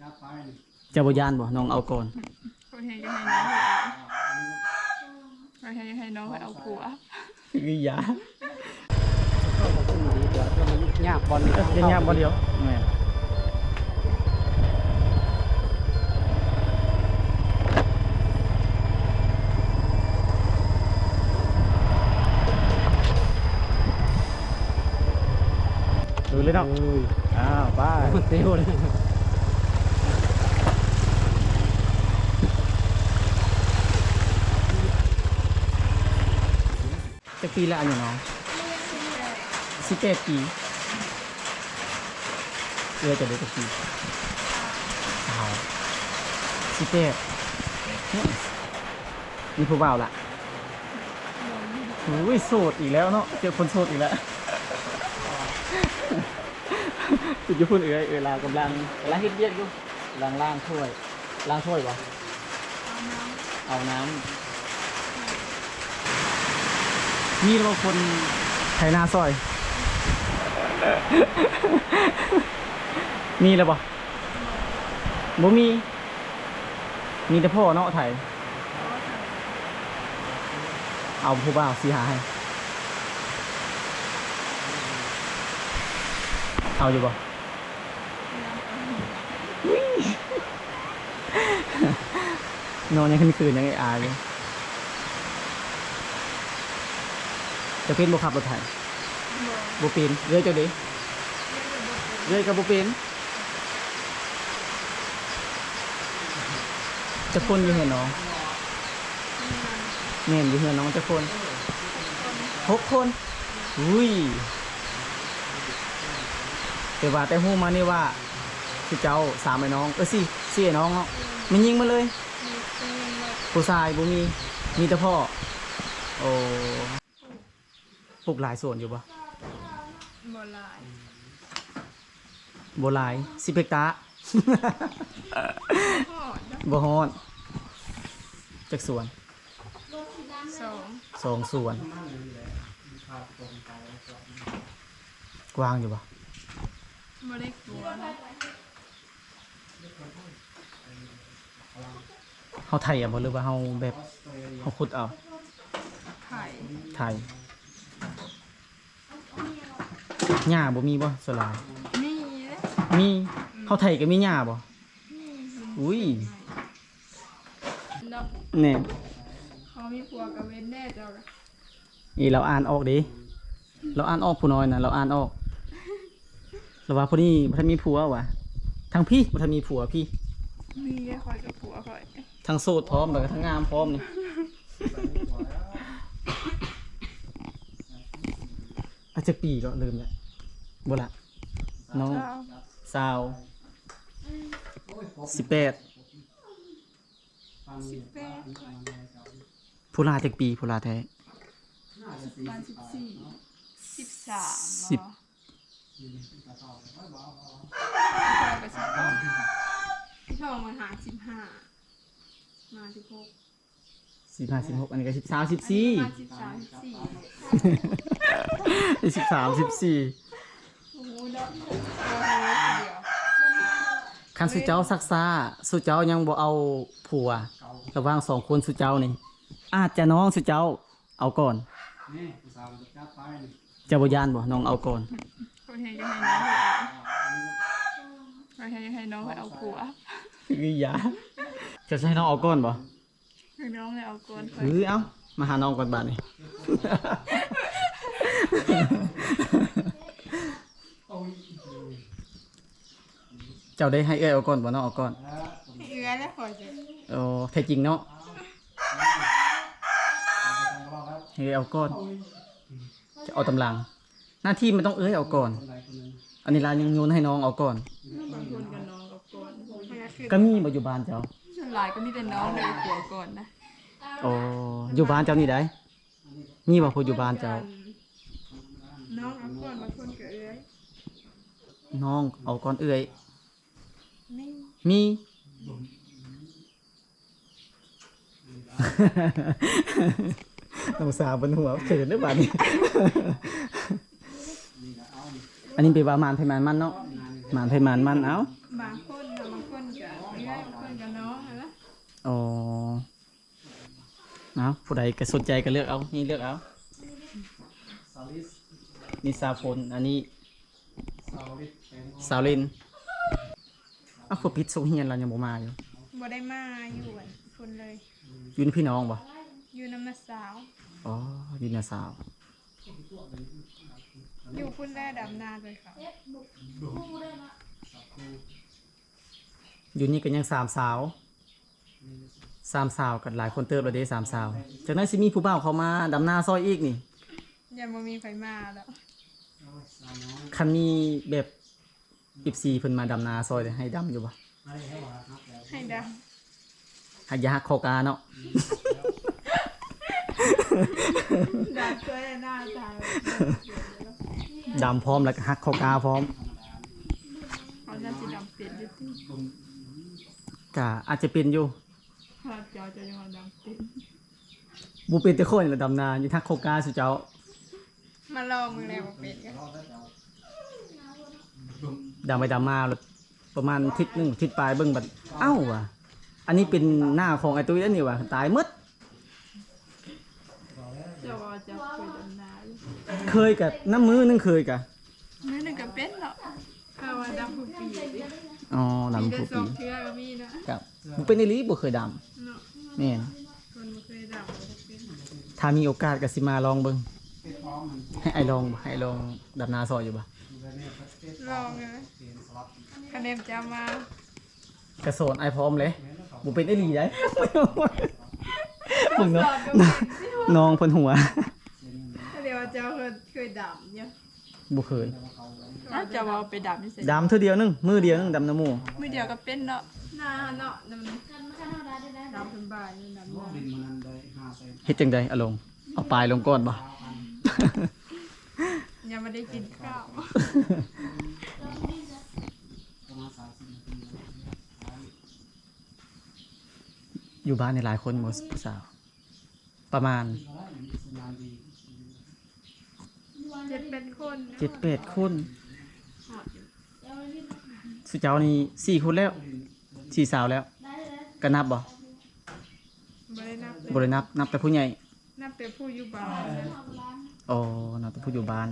เจ้าบ่ย่านบ่น้องเอาก่อนก็ให้น้องไปเอาผัววิยาหญ้าบอลหญ้าบอลเดียวแม่ดูเลยเนาะไปเตี้ยวเลยจะปีละอยู่เนาะ18 ปีจะได้กี่ปี18มีผู้บ่าวละโอ้ยโสดอีกแล้วเนาะเจอคนโสดอีกแล้วจุดยุพุ่นลากำลังเฮ็ดเวียกอยู่ล่างถ้วยบ่เอาน้ำมีเราคนไถนาซอยมีแล้วบ่มีแต่พ่อเนาะไถเอาผู้บ่าวสิหาให้เอาอยู่บ่นอนยังคืนยังไงอาอยู่จะเป็นบ่ขับรถไถบ่เป็นเรื่อยเจ้าดิเรื่อยกับบ่เป็นจะคนอยู่เห็นน้องแม่นอยู่เห็นน้องจะคน6 คนอุ้ยแต่ฮู้มานี่ว่าคือเจ้า3ไอ้น้อง4ไอ้น้องเนาะมันยิงมาเลยผู้ชายบ่มีแต่พ่อโอ้ปลูกหลายส่วนอยู่ปะบ่หลาย10 เฮกตาร์บ่ฮอดจักส่วน2 ส่วนกว้างอยู่ปะไม่ได้กลัวเขาไถบ่หรือว่าเขาแบบเขาขุดเอาไถหญ้าบ่มีบ่สลายมีเขาไถก็มีหญ้าบ่อุ้ยเนี่ยเขามีผัวกับเวนแน่เจ้านี่เราอ่านออกดิเราอ่านออกผู้น้อยนะเราอ่านออกเราว่าพอดีบ่ทันมีผัววะทางพี่บ่ทันมีผัวพี่มีแค่คอยกับผัวคอยทางโสดพร้อมแล้วก็ทางงามพร้อมนี่อาจจะปีก็ลืมแล้วบ่ละน้องสาว18ผู้ลาจากปีผู้ลาแท้ประมาณ13พี่ทองมาหา15มา16อันนี้ก็13 14 โอ้โหดอกคันสุเจ้าซักซ่าสุเจ้ายังบ่เอาผัวระหว่าง2 คนสุเจ้านี่อาจจะน้องสุเจ้าเอาก่อนจะบ่ย่านบ่น้องเอาก่อนก็ให้น้องไปเอาผัววิยาจะให้น้องเอาก่อนบ่ให้น้องเลยเอาก่อนเอามาหาน้องก่อนบาดนี้เจ้าได้ให้เอาก่อนบ่น้องเอาก่อนแล้วขอจะโอ้แท้จริงเนาะให้เอาก่อนจะเอาตำลังหน้าที่มันต้องเอาก่อนอันนี้ลายังโยนให้น้องเอาก่อนบางคนกับน้องเอาก่อนก็มีบ่อยู่บ้านเจ้าส่วนหลายก็มีแต่น้องเลยผัวก่อนนะโอ้อยู่บ้านเจ้านี่ได้มีบ่ผู้อยู่บ้านเจ้าน้องเอาก่อนบางคนก็น้องเอาก่อนมี น้องสาวบนหัวเขินหรือเปล่านี่ อันนี้เป็นว่ามานไทยมันเนาะมานไทยมันเอ้าบางคน กับง่ายบางคนกับน้องนะ อ๋อเอาผู้ใดก็สนใจก็เลือกเอา นี่เลือกเอานี่ซาพลอันนี้ซาวลินอ้าวผู้ปิดส่งเฮียนเรายังบ่มาอยู่ บ่ได้มาอยู่กันคนเลย อยู่นี่พี่น้องบ่ อยู่น้ำนาสาว อ๋ออยู่นาสาว อยู่พุ่นแร่ดำนาเลยค่ะ อยู่นี่ก็ยังสามสาวกันหลายคนเติบแล้วเด้สามสาวจากนั้นสิมีผู้บ่าวเขามาดำนาซอยอีกนี่ ยังบ่มีไฟมาแล้ว คันมีแบบ14เพิ่นมาดำนาซอยเด้ให้ดำอยู่บ่ ให้ด ให้อยาหักคอกาเนาะ ำดำช่วยหน้าตาย ดำพร้อมแล้วก็หักคอกาพร้อม เขาน่าจะดำเป็นอยู่ที่ ก็อาจจะเป็นอยู่ พอเจ้าจะยังดำเป็น บ่เป็นแต่คนละดำนาอยู่ทักคอกาสุเจ้า มาลองมึงแล้วบ่เป็นกัน ดำไปดำมาแล้วประมาณอาทิศนึงอาทิศปลายเบิ่งบัดเอ้าว่ะอันนี้เป็นหน้าของไอ้ตุ้ยแล้วนี่ว่ะตายหมด เจ้าว่าจะเคยดำนาอยู่ เคยกับน้ำมือนึงเคยกะ นั่นนึงก็เป็นเนาะถ้าว่าดำผู้ปีดิ อ๋อ ปี ดำ ละ ผู้ สอ ปี งเทื่อก็มีนะ กับบ่เป็นอีหลีบ่เคยด เนาะ ำแม่น คนบ่เคยดำบ่เป็น ถ้ามีโอกาสก็สิมาลองเบิ่งให้ไอ้ลองบ่ให้ไอ้ลองดำนาซอยอยู่บ่ ลองเลยคะแนนจะมาก ระโสนไอ้พร้อมเลยบ่เป็นอีหลีได้ เบิ่งเนาะน้องเพิ่นหัว เดี๋ยวเจ้าเคยดำเนี่ย บ่เคย จะว่าไปดำนี่สิ ดำเท่าเดียวนึงมือเดียวนึงดำน้ำหมู มือเดียวก็เป็นเนาะหน้าเนาะดำเป็นบ่ายนี่ดำ ดินมันนั้นได้500,000 เฮ็ดจังไดเอาลงเอาปลายลงก่อนบ่ ยังไม่ได้กินข้าว ประมาณ30 นาที อยู่บ้านในหลายคนหมดผู้สาว ประมาณ 7-8 คน 7-8 คนสุเจ้านี่4คนแล้ว4สาวแล้วก็นับบ่ ไม่ได้นับ บ่ได้นับแต่ผู้ใหญ่ นับแต่ผู้อยู่บ้าน อ๋อนับแต่ผู้อยู่บ้าน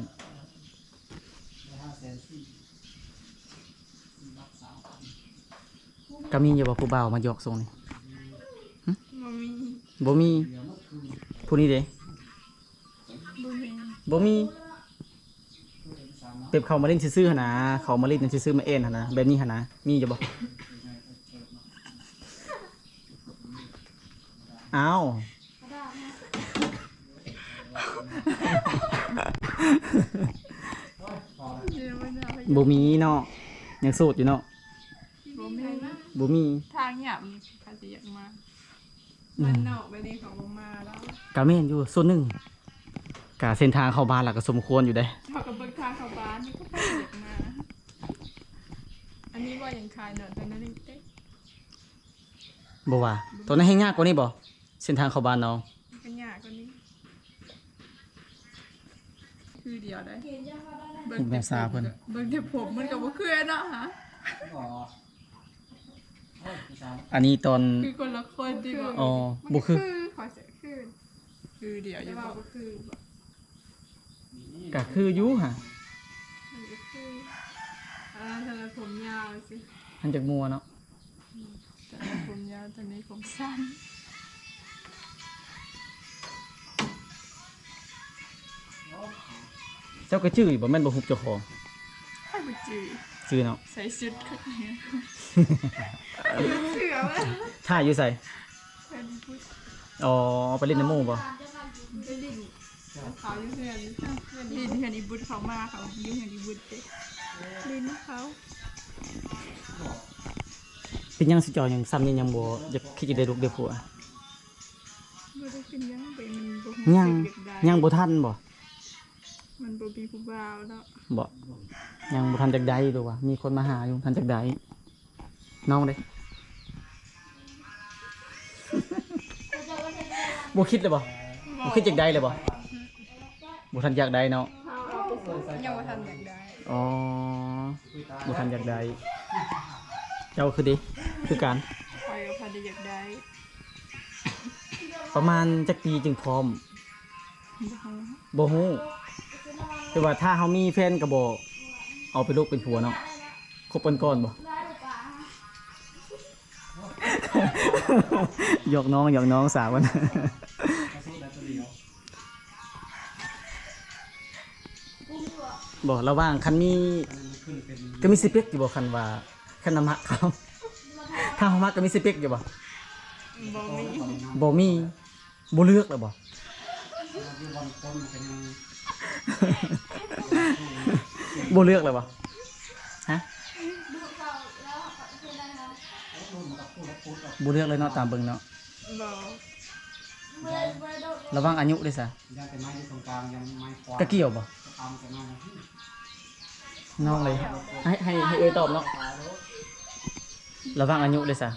ก็มีอยู่บ่ผู้บ่าวมายกทรงนี่ บ่มี บ่มีผู้นี้เด้ บ่มี บ่มีเปรียบเขามาเล่นซื่อๆหั่นนะเขามาเล่นซื่อๆมาเอ็นหั่นนะแบบนี้หั่นนะมีอยู่บ่อ้าว เดี๋ยวไม่ได้ บ่มีเนาะยังโสดอยู่เนาะ บ่มี บ่มี ทางหยาบใครจะอยากมามันนอกไปนี่เขาบ่มาแล้ว กะแม่นอยู่ส่วนหนึ่งกะเส้นทางเข้าบ้านล่ะก็สมควรอยู่ได้ เขากับเบิกทางเข้าบ้านนี่ก็ใครจะอยากมาอันนี้ว่ายังขายเนาะแต่นั้นเต้ บ่ว่าตอนนั้นให้ยากกว่านี้บ่เส้นทางเข้าบ้านน้อง ก็ยากกว่านี้คือเดียวได้ ผมแม่ซาเพิ่น เบิ่งแต่ผมมันก็บ่คือเนาะฮะ อันนี้ตอน คือคนละคนดีกว่า อ๋อบ่คือ ขอเสียคือเดียวอยู่บ่บ่คือบ่ ก็คืออยู่ฮะ มันก็คือทำไมผมยาวสิ มันจักมัวเนาะ แต่ผมยาวตอนนี้ผมสั้น เจ้าก็ชื่ออยู่บ่แม่นบ่ฮู้เจ้าของ ให้บ่จือ ชื่อเนาะ ใส่ชุดคักเนี่ยเสือวะ ท่าอยู่ไส เป็นผู้ อ๋อไปเล่นน้ำหมู่บ่ เป็นดินเขาอยู่เฮือนดินเฮือนอีบุญเขามาเขาอยู่เฮือนอีบุญเด้ดินเขา เป็นหยังสิเจ้ายังซ้ำนี่ยังบ่อยากคิดจะได้ลูกได้ผัว บ่ได้เป็นหยังไปมันบ่ ยัง รู้สึกอากได้ ยังบ่ทันบ่ มันบ่มีผู้บ่าวเนาะ บ่ยังบ่ทันจักใดดูว่ามีคนมาหาอยู่ทันจักใดน้องเด้ บ่คิดเลยบ่บ่คิดจักใดเลยบ่บ่ทันอยากใดเนาะ ยังบ่ทันอยากได้ อ๋อบ่ทันอยากใดเจ้าคือดิ บ คือกัน คอยกับพอดีอยากได้ ประมาณจักปีจึงพร้อม บ่ฮู้บ่ฮู้แต่ว่าถ้าเฮามีแฟนก็บ่เอาเป็นลูกเป็นผัวเนาะคบกันก่อนบ่ หยอกน้องสาวมัน กระสุนได้ตัวเดียว บ่ระหว่างคันมี อันนั้นมันขึ้นเป็น ก็มีสเปคอยู่บ่คันว่าคันนำมักเขา ถ้าเฮามักก็มีสเปคอยู่บ่ บ่มี บ่มีบ่เลือกแล้วบ่ ที่วันต้นเป็นยัง บ่เลือกแล้วบ่ฮะ รุ่นกับพูดกับพูดกับ บ่เลือกเลยเนาะตามเบิ่งเนาะ บ่ ระหว่างอายุด้วยซะ ยังแต่ไม้ที่ตรงกลางยังไม้ขวา ก็เกี่ยวบ่ ตามแต่ไม้ น้องเลยให้เอ้ยตอบเนาะระหว่างอายุด้วยซะ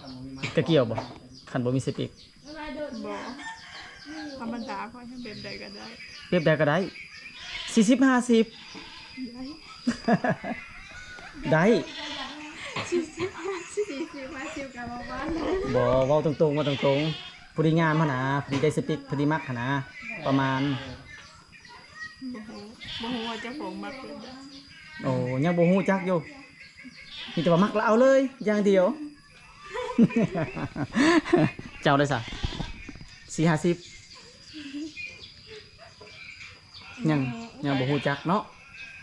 ก็เกี่ยวบ่คันบ่มีสเปค บ่ธรรมดาคอยให้แบบใดก็ได้ เปรียบได้ก็ได้40 50 ได้ 40 50กับบ้าน บ่เว้าตรงๆว่าตรงๆผู้ดีงามหั่นน่ะผู้ดีได้สเปคผู้ดีมักหั่นน่ะประมาณ บ่ฮู้ว่าเจ้าของมักเป็นได้ โอ้ยังบ่ฮู้จักอยู่มีแต่ว่ามักแล้วเอาเลยอย่างเดียว เจ้าได้ซะ4 50ยังบ่ฮู้จักเนาะ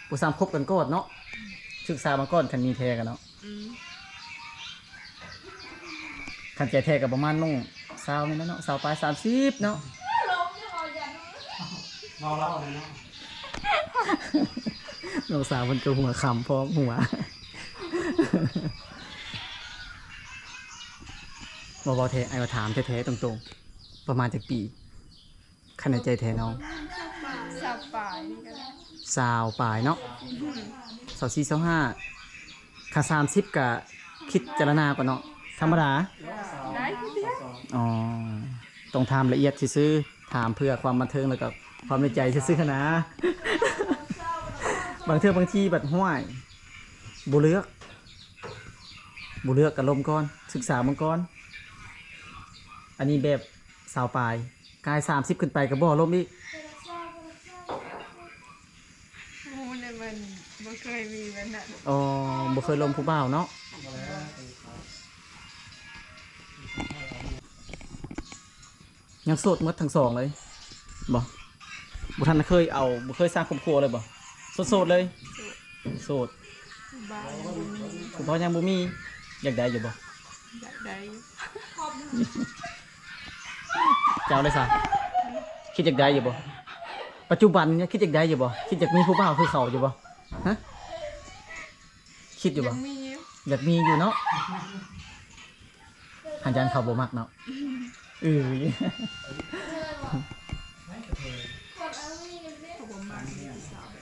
ผู้สามคบกันก่อนเนาะศึกษามาก่อนคันมีแท้กันเนาะ คันใจแท้ก็ประมาณน้อง20นี่แหละเนาะ20ปลาย30เนาะ เมาเล่าเลยเนาะ น้องสาวมันก็หัวขำพร้อมหัว บ่แท้ไอ้ว่าถามแท้ๆตรงๆประมาณจักปีคันในใจแท้น้อง สับปลายนี่ก็ได้ 20ปลายเนาะ24 25ค่า30ก็คิดจารณาก่อนเนาะธรรมดา ได้เดียว อ๋อต้องถามละเอียดซื่อๆถามเพื่อความบันเทิงแล้วก็ความในใจซื่อๆนะ บางเทื่อบางทีบัดห้วยบ่เลือกกับลมก่อนศึกษามันก่อนอันนี้แบบสาวปลายกาย30ขึ้นไปก็บ่ลมอีก ฮู้เนี่ยมันบ่เคยมีมันน่ะ อ๋อบ่เคยลมผู้บ่าวเนาะยังโสดหมดทั้งสองเลยบ่ทันเคยเอาบ่เคยสร้างครอบครัวเลยบ่โสดๆเลยโสด บ้านบ่มี คุณพ่อยังบ่มีอยากได้อยู่บ่ อยากได้ เจ้าเลยซะคิดอยากได้อยู่บ่ปัจจุบันเนี่ยคิดอยากได้อยู่บ่คิดอยากมีผู้บ่าวคือเขาอยู่บ่ฮะคิดอยู่บ่ ยังมีอยู่ อยากมีอยู่เนาะหันยันเขาบ่มักเนาะเขาบ่มักนี่สาวเ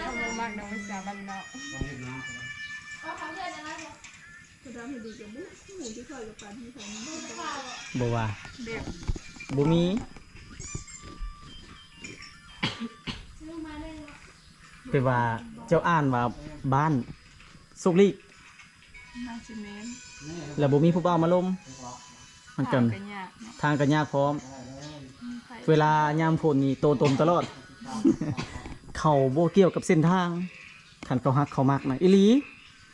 ขาบ่มักน้องสาวบ้านเนาะ วันนี้น้ำ ก็ได้ดีกับบ่ฮู้ที่เคยกับปานที่เขามี บ่ว่า แบบ บ่มีไปว่าเจ้าอ่านว่าบ้านสุกลีก มาซิเมน แล้วบ่มีผู้บ่าวมาลมมันกัน กันยากเนาะ ทางกันยากพร้อม เวลายามฝนนี่โตตมตลอด เขาบ่เกี่ยวกับเส้นทางคันเขาฮักเขามักนะอีหลี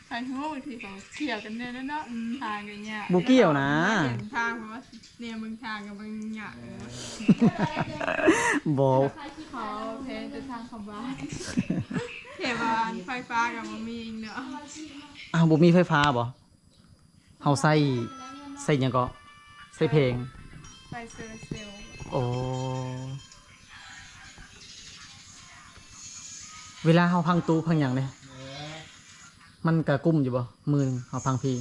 ใครฮู้ที่เขาเที่ยวกันเนี่ยเนาะทางกันยาก บ่เกี่ยวนะ เห็นทางเพราะว่าเนี่ยมึงทางกับมึงยาก บ่ เขาเพนจะทางเขาบ้านเทวานไฟฟ้ากับบ่มีอีกเนาะ อ้าวบ่มีไฟฟ้าบ่เฮาใส่หยังก็ใส่เพลง ไฟโซลาร์เซลล์ โอ้เวลาเฮาพังตู้พังหยังเนี่ยมันก็กุ้มอยู่บ่มือหนึ่งเฮาพังเพลง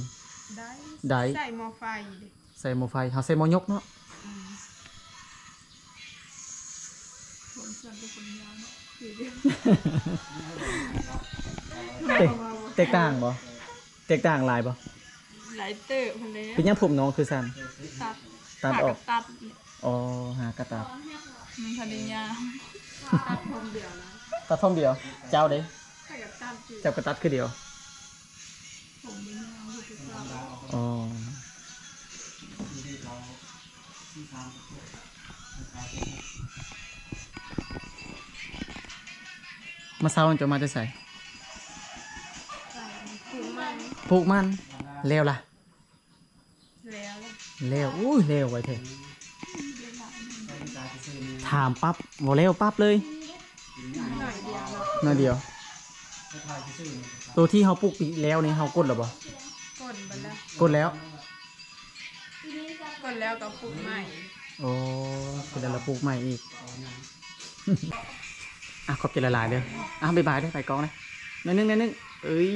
ได้ ใส่หม้อไฟดิ ใส่หม้อไฟเฮาใส่หม้อยกเนาะ ผมส่วนเป็นคนยาวเนาะคือเดียว แตกต่างบ่แตกต่างหลายบ่ หลายเติบพันเลย เป็นหยังผมน้องคือซั่น ตัด ตัดออก ตัดเนี่ย อ๋อหากระตัด มันพันเลยยาวตัดผมเดียวนะ ตัดท่อมเดียว เจ้าเด้ ถ้ากับตัดคือ เจ้ากระตัดคือเดียว ผมไม่ยาวคือตัด อ๋อ ามพวกกลายเป็น มาเช้าจะมาจะใส่ ผูกมัน ปลูกมันแล้วล่ะ แล้ว แล้วอุ้ยแล้วไว้เถอะ ได้กลายเป็นซื้อนี่ ถามปั๊บบ่แล้วปั๊บเลย หน่อยเดียว น้อยเดียว ได้กลายเป็นซื้อนี่ ตัวที่เขาปลูกปีแล้วนี่เขากดหรือบ่ กดไปแล้ว กดแล้ว กดแล้วกับผูกใหม่ โอ้เป็นแล้วเราปลูกใหม่อีกอ่ะขอบใจละลายเด้ออ่ะบ๊ายบายเด้อไปกองนะนิดนึงเอ้ย